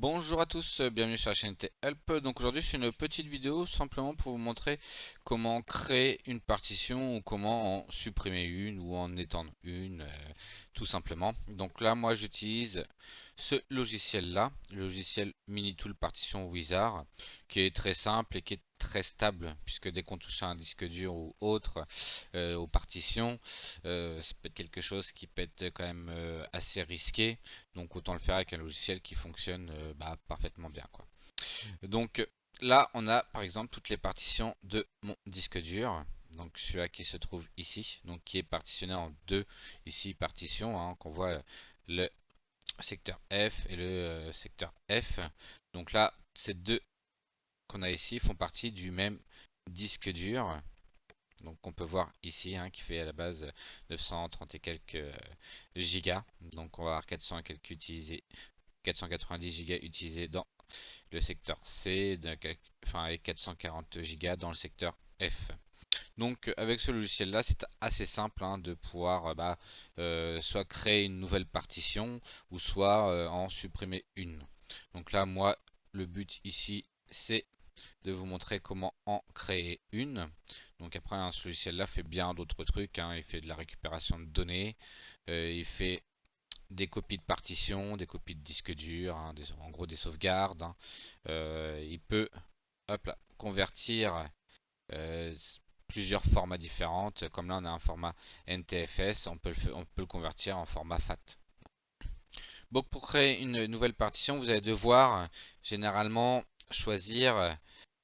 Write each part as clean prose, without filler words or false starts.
Bonjour à tous, bienvenue sur la chaîne T-Help. Donc aujourd'hui je fais une petite vidéo simplement pour vous montrer comment créer une partition ou comment en supprimer une ou en étendre une, tout simplement. Donc là moi j'utilise ce logiciel là, le logiciel Minitool Partition Wizard, qui est très simple et qui est très stable puisque dès qu'on touche à un disque dur ou autre aux partitions, ça peut être quelque chose qui peut être quand même assez risqué. Donc autant le faire avec un logiciel qui fonctionne parfaitement bien, quoi. Donc là, on a par exemple toutes les partitions de mon disque dur. Donc celui-là qui se trouve ici, donc qui est partitionné en deux ici partitions, hein, qu'on voit le secteur F et le secteur F. Donc là, ces deux qu'on a ici font partie du même disque dur. Donc on peut voir ici, hein, qui fait à la base 930 et quelques gigas. Donc on va avoir 400 et quelques utilisés, 490 gigas utilisés dans le secteur C, enfin et 440 gigas dans le secteur F. Donc avec ce logiciel là c'est assez simple, hein, de pouvoir soit créer une nouvelle partition ou soit en supprimer une. Donc là moi le but ici c'est de vous montrer comment en créer une. Donc après, hein, ce logiciel-là fait bien d'autres trucs, hein. Il fait de la récupération de données, il fait des copies de partitions, des copies de disques durs, hein, en gros des sauvegardes, hein. Il peut, hop là, convertir euh, plusieurs formats différents. Comme là, on a un format NTFS, on peut le convertir en format FAT. Donc pour créer une nouvelle partition, vous allez devoir généralement choisir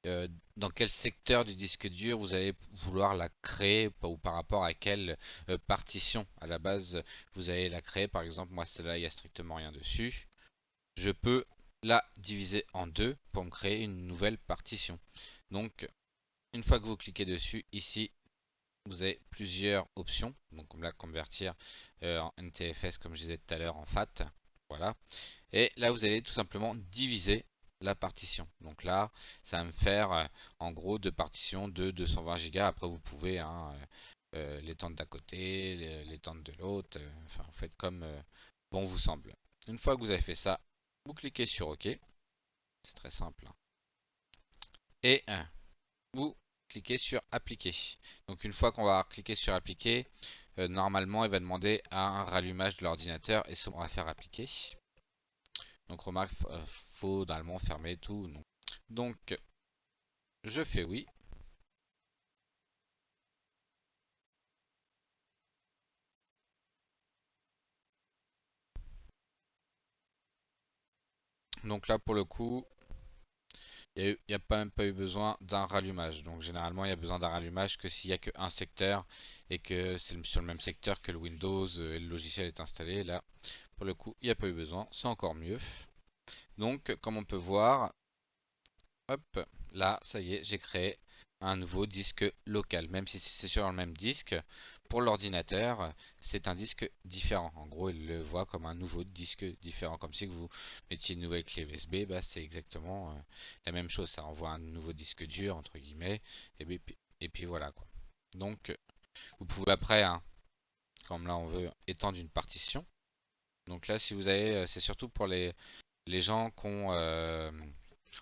euh, dans quel secteur du disque dur vous allez vouloir la créer ou par rapport à quelle partition à la base vous allez la créer. Par exemple, moi celle-là, il n'y a strictement rien dessus. Je peux la diviser en deux pour me créer une nouvelle partition. Donc, une fois que vous cliquez dessus, ici, vous avez plusieurs options. Donc, comme la convertir en NTFS, comme je disais tout à l'heure, en FAT. Voilà. Et là, vous allez tout simplement diviser la partition. Donc là, ça va me faire en gros deux partitions de 220 Go. Après, vous pouvez, hein, l'étendre d'un côté, l'étendre de l'autre. Enfin, vous faites comme bon vous semble. Une fois que vous avez fait ça, vous cliquez sur OK. C'est très simple, hein. Et vous cliquez sur Appliquer. Donc une fois qu'on va cliquer sur Appliquer, normalement, il va demander un rallumage de l'ordinateur et ça on va faire appliquer. Donc remarque, faut normalement fermer tout. Non. Donc je fais oui. Donc là pour le coup, il n'y a pas même pas eu besoin d'un rallumage. Donc généralement il y a besoin d'un rallumage que s'il n'y a qu'un secteur et que c'est sur le même secteur que le Windows et le logiciel est installé. Là pour le coup il n'y a pas eu besoin, c'est encore mieux. Donc comme on peut voir, hop, là ça y est, j'ai créé un nouveau disque local. Même si c'est sur le même disque, pour l'ordinateur, c'est un disque différent. En gros, il le voit comme un nouveau disque différent. Comme si vous mettiez une nouvelle clé USB, bah, c'est exactement la même chose. Ça envoie un nouveau disque dur, entre guillemets. Et puis voilà quoi. Donc, vous pouvez après, hein, comme là on veut étendre une partition. Donc là, si vous avez, c'est surtout pour les gens qui ont,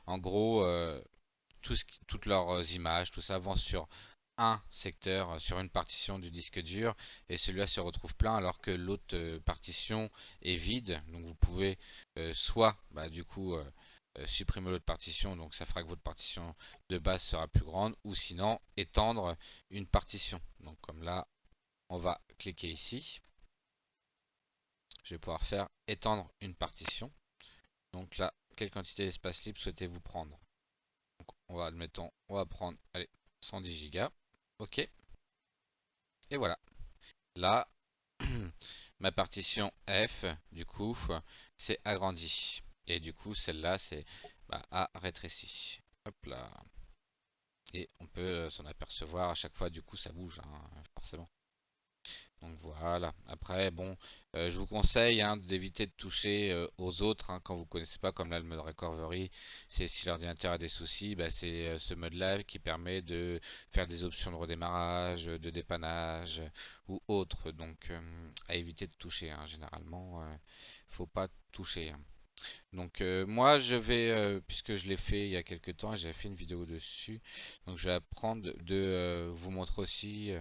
en gros, toutes leurs images, tout ça vont sur un secteur, sur une partition du disque dur, et celui-là se retrouve plein alors que l'autre partition est vide. Donc vous pouvez soit du coup supprimer l'autre partition, donc ça fera que votre partition de base sera plus grande, ou sinon étendre une partition. Donc comme là, on va cliquer ici. Je vais pouvoir faire étendre une partition. Donc là, quelle quantité d'espace libre souhaitez-vous prendre? Donc on va, admettons, on va prendre, allez, 110 Go. Ok. Et voilà. Là, ma partition F, du coup, c'est agrandi. Et du coup, celle-là, c'est a rétréci. Hop là. Et on peut s'en apercevoir à chaque fois, du coup, ça bouge, hein, forcément. Donc voilà. Après, bon, je vous conseille, hein, d'éviter de toucher aux autres, hein, quand vous connaissez pas, comme là le mode recovery. C'est si l'ordinateur a des soucis, c'est ce mode-là qui permet de faire des options de redémarrage, de dépannage ou autre. Donc à éviter de toucher, hein. Généralement, faut pas toucher, hein. Donc moi je vais, puisque je l'ai fait il y a quelques temps et j'avais fait une vidéo dessus, donc je vais apprendre de vous montrer aussi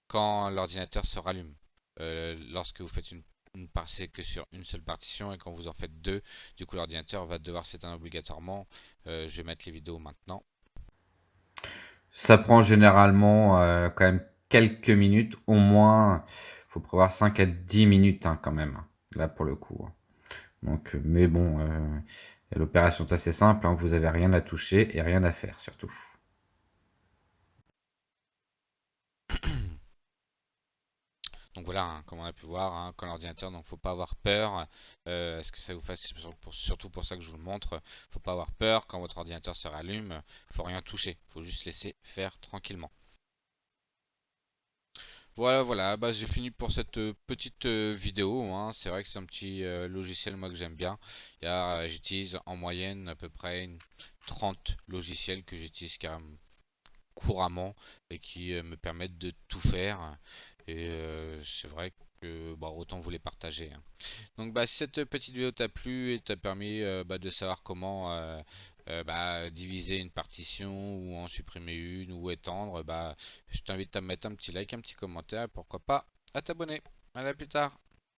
quand l'ordinateur se rallume. Lorsque vous faites c'est que sur une seule partition et quand vous en faites deux, du coup l'ordinateur va devoir s'éteindre obligatoirement. Je vais mettre les vidéos maintenant. Ça prend généralement quand même quelques minutes, au moins, faut prévoir 5 à 10 minutes hein, quand même, là pour le coup. Donc, mais bon, l'opération est assez simple, hein, vous avez rien à toucher et rien à faire surtout. Donc voilà, hein, comme on a pu voir, hein, quand l'ordinateur, donc faut pas avoir peur. Est-ce que ça vous fasse, surtout pour ça que je vous le montre, faut pas avoir peur quand votre ordinateur se rallume, faut rien toucher, faut juste laisser faire tranquillement. Voilà, voilà, bah, j'ai fini pour cette petite vidéo, hein. C'est vrai que c'est un petit logiciel moi que j'aime bien. J'utilise en moyenne à peu près 30 logiciels que j'utilise carrément couramment et qui me permettent de tout faire. Et c'est vrai que bon, autant vous les partager, hein. Donc bah, si cette petite vidéo t'a plu et t'a permis bah, de savoir comment bah, diviser une partition ou en supprimer une ou étendre, bah, je t'invite à mettre un petit like, un petit commentaire, pourquoi pas à t'abonner. Allez, à plus tard.